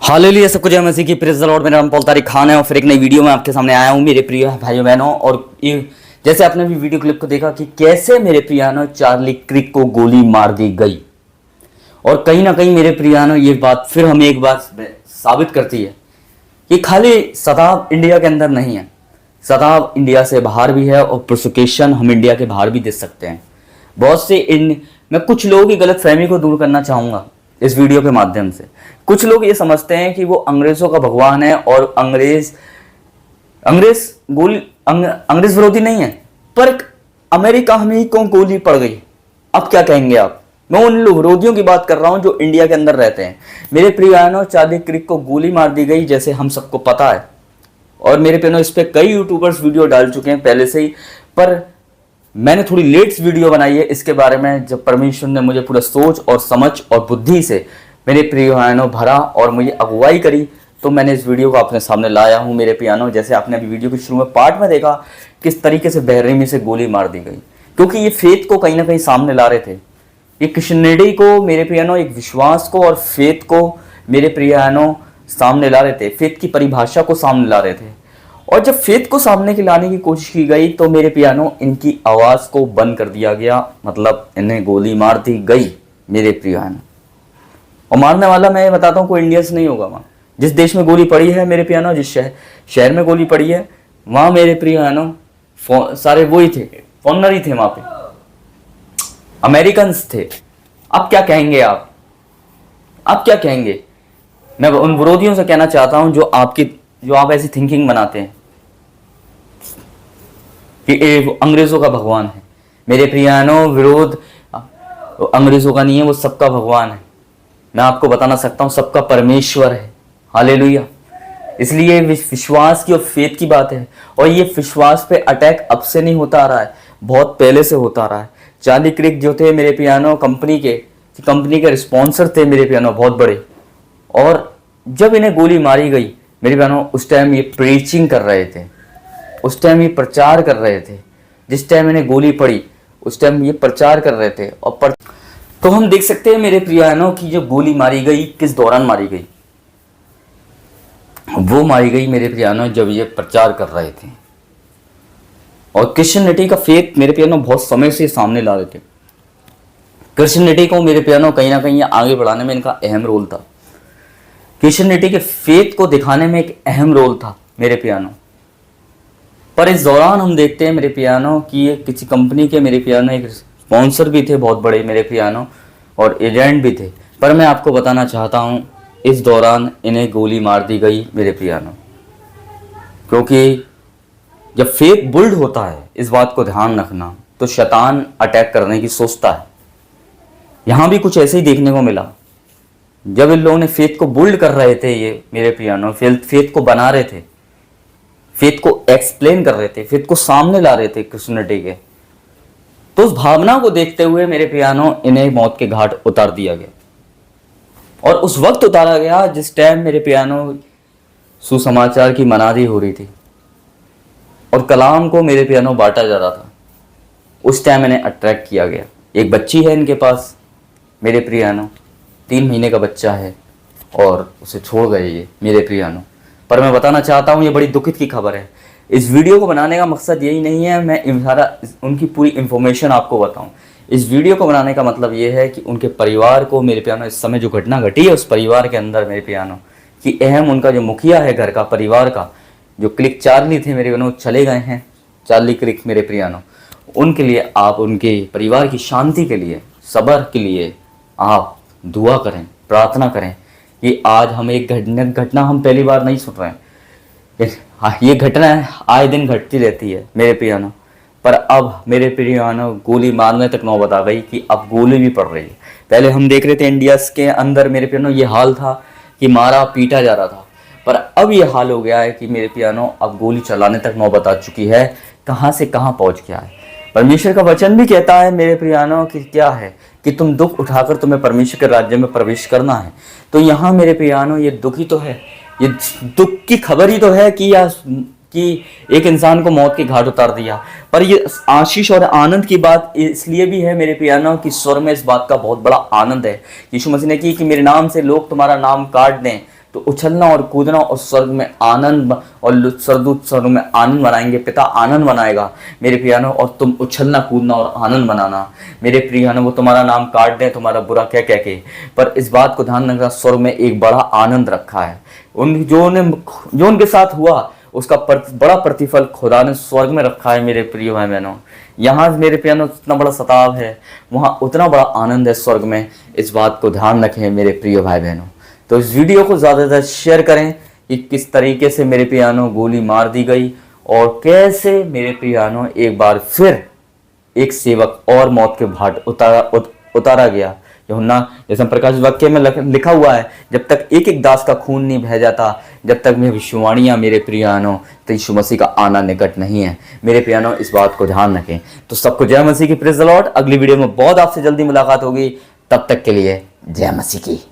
Hallelujah, सब कुछ है मसीह की प्रेज़ द लॉर्ड। मेरा नाम पॉल तारिक खान है और फिर एक नई वीडियो में आपके सामने आया हूँ मेरे प्रिय भाइयों बहनों। और ये जैसे आपने भी वीडियो क्लिप को देखा कि कैसे मेरे प्रियानो चार्ली क्रिक को गोली मार दी गई। और कहीं ना कहीं मेरे प्रियानो ये बात फिर हमें एक बात साबित करती है कि खाली सताव इंडिया के अंदर नहीं है, सताव इंडिया से बाहर भी है और प्रोसिक्यूशन हम इंडिया के बाहर भी दे सकते हैं। बहुत से मैं कुछ लोगों की गलत फहमी को दूर करना चाहूँगा इस वीडियो के माध्यम से। कुछ लोग ये समझते हैं कि वो अंग्रेज़ों का भगवान है और अंग्रेज विरोधी नहीं है, पर अमेरिका में ही क्यों गोली पड़ गई, अब क्या कहेंगे आप। मैं उन विरोधियों की बात कर रहा हूं जो इंडिया के अंदर रहते हैं। मेरे प्रियानो चार्ली क्रिक को गोली मार दी गई जैसे हम सबको पता है, और मेरे प्रियानो इस पर कई यूट्यूबर्स वीडियो डाल चुके हैं पहले से ही, पर मैंने थोड़ी लेट वीडियो बनाई है इसके बारे में। जब परमेश्वर ने मुझे पूरा सोच और समझ और बुद्धि से मेरे प्रियानो भरा और मुझे अगुवाई करी, तो मैंने इस वीडियो को अपने सामने लाया हूँ मेरे प्रियानो। जैसे आपने अभी वीडियो के शुरू में पार्ट में देखा किस तरीके से बेरहमी से गोली मार दी गई, क्योंकि ये फेथ को कहीं ना कहीं सामने ला रहे थे। ये क्रिश्चियनिटी को मेरे प्रियानो, एक विश्वास को और फेथ को मेरे प्रियानो सामने ला रहे थे, फेथ की परिभाषा को सामने ला रहे थे। और जब फेथ को सामने की लाने की कोशिश की गई तो मेरे प्रियानो इनकी आवाज़ को बंद कर दिया गया, मतलब इन्हें गोली मार दी गई मेरे प्रियानो। और मारने वाला मैं बताता हूँ कोई इंडिया से नहीं होगा। वहाँ जिस देश में गोली पड़ी है मेरे प्रियानो, जिस शहर में गोली पड़ी है, वहाँ मेरे प्रियानो सारे वही थे, फॉरनर ही थे, वहाँ पे अमेरिकन्स थे। अब क्या कहेंगे आप, अब क्या कहेंगे। मैं उन विरोधियों से कहना चाहता हूँ जो आप ऐसी थिंकिंग बनाते हैं कि अंग्रेजों का भगवान है। मेरे प्रियानो, विरोध अंग्रेजों का नहीं है, वो सबका भगवान है। मैं आपको बताना सकता हूं सबका परमेश्वर है। हालेलुया। इसलिए विश्वास की और फेथ की बात है, और ये विश्वास पे अटैक अब से नहीं होता आ रहा है, बहुत पहले से होता आ रहा है। चार्ली क्रिक जो थे मेरे पियानो कंपनी के स्पॉन्सर थे मेरे पियानो, बहुत बड़े। और जब इन्हें गोली मारी गई मेरे पियानो, उस टाइम ये प्रीचिंग कर रहे थे, उस टाइम ये प्रचार कर रहे थे। जिस टाइम इन्हें गोली पड़ी उस टाइम ये प्रचार कर रहे थे। और तो हम देख सकते हैं मेरे प्रियानो की जो गोली मारी गई किस दौरान मारी गई। वो मारी गई मेरे प्रियानो जब ये प्रचार कर रहे थे। और क्रिश्चियनिटी का फेथ मेरे प्रियानो बहुत समय से सामने ला रहे थे। क्रिश्चियनिटी को मेरे प्रियानो कहीं ना कहीं आगे बढ़ाने में इनका अहम रोल था। क्रिश्चियनिटी के फेथ को दिखाने में एक अहम रोल था मेरे प्रियानो। पर इस दौरान हम देखते हैं मेरे प्रियानो कि ये किसी कंपनी के मेरे प्रियानो एक स्पॉन्सर भी थे बहुत बड़े मेरे प्रियानो, और एजेंट भी थे। पर मैं आपको बताना चाहता हूँ इस दौरान इन्हें गोली मार दी गई मेरे प्रियानो, क्योंकि जब फेथ बुल्ड होता है, इस बात को ध्यान रखना, तो शैतान अटैक करने की सोचता है। यहाँ भी कुछ ऐसे ही देखने को मिला। जब इन लोगों ने फेथ को बुल्ड कर रहे थे, ये मेरे प्रियानो फेथ को बना रहे थे, फेथ को एक्सप्लेन कर रहे थे, फेथ को सामने ला रहे थे क्रिश्चियनिटी के, तो उस भावना को देखते हुए मेरे प्रियानो इन्हें मौत के घाट उतार दिया गया। और उस वक्त उतारा गया जिस टाइम मेरे प्रियानो सुसमाचार की मनादी हो रही थी और कलाम को मेरे प्रियानो बांटा जा रहा था। उस टाइम इन्हें अट्रैक्ट किया गया। एक बच्ची है इनके पास मेरे प्रियानो, 3 महीने का बच्चा है, और उसे छोड़ गए ये मेरे प्रियानो। पर मैं बताना चाहता हूँ ये बड़ी दुखित की खबर है। इस वीडियो को बनाने का मकसद यही नहीं है मैं सारा उनकी पूरी इन्फॉर्मेशन आपको बताऊं। इस वीडियो को बनाने का मतलब ये है कि उनके परिवार को मेरे प्यानो, इस समय जो घटना घटी है उस परिवार के अंदर मेरे प्यानो कि अहम उनका जो मुखिया है घर का, परिवार का, जो क्रिक चार्ली थे मेरे प्यानो, चले गए हैं चार्ली क्रिक मेरे प्रियानो। उनके लिए आप, उनके परिवार की शांति के लिए, सब्र के लिए आप दुआ करें, प्रार्थना करें कि आज हम एक घटना हम पहली बार नहीं सुन रहे हैं। ये घटना आए दिन घटती रहती है मेरे प्रियानो, पर अब मेरे प्रियानो गोली मारने तक नौबत आ गई कि अब गोली भी पड़ रही है। पहले हम देख रहे थे इंडिया के अंदर मेरे प्रियानो ये हाल था कि मारा पीटा जा रहा था, पर अब ये हाल हो गया है कि मेरे प्रियानो अब गोली चलाने तक नौबत आ चुकी है। कहाँ से कहाँ पहुँच गया है। परमेश्वर का वचन भी कहता है मेरे प्रियानो कि क्या है कि तुम दुख उठाकर तुम्हें परमेश्वर के राज्य में प्रवेश करना है। तो यहाँ मेरे प्रियानो ये दुख ही तो है, ये दुख की खबर ही तो है कि एक इंसान को मौत के घाट उतार दिया। पर ये आशीष और आनंद की बात इसलिए भी है मेरे प्रियानो कि स्वर में इस बात का बहुत बड़ा आनंद है। यीशु मसीह ने की कि मेरे नाम से लोग तुम्हारा नाम काट दें तो उछलना और कूदना और स्वर्ग में आनंद और स्वर्गदूत स्वर्ग में आनंद बनाएंगे, पिता आनंद बनाएगा मेरे प्रियानो, और तुम उछलना कूदना और आनंद बनाना मेरे प्रियानो। वो तुम्हारा नाम काट दें तुम्हारा बुरा कह कह के, पर इस बात को ध्यान रखना स्वर्ग में एक बड़ा आनंद रखा है। जो उनके साथ हुआ उसका बड़ा प्रतिफल खुदा ने स्वर्ग में रखा है मेरे प्रिय भाई बहनों। यहाँ मेरे प्रियानो इतना बड़ा सताव है, वहाँ उतना बड़ा आनंद है स्वर्ग में। इस बात को ध्यान रखें मेरे प्रिय भाई बहनों। तो इस वीडियो को ज़्यादा से ज़्यादा शेयर करें कि किस तरीके से मेरे प्रियानो गोली मार दी गई और कैसे मेरे प्रियानो एक बार फिर एक सेवक और मौत के घाट उतारा गया। यूहन्ना जैसे प्रकाश वाक्य में लिखा हुआ है, जब तक एक एक दास का खून नहीं बह जाता, जब तक मैं विश्वाणियाँ मेरे प्रियानो तो यीशु मसीह का आना निकट नहीं है मेरे प्रियानो। इस बात को ध्यान रखें। तो सबको जय मसीह की, प्रेज़ द लॉर्ड। अगली वीडियो में बहुत आपसे जल्दी मुलाकात होगी, तब तक के लिए जय मसीह की।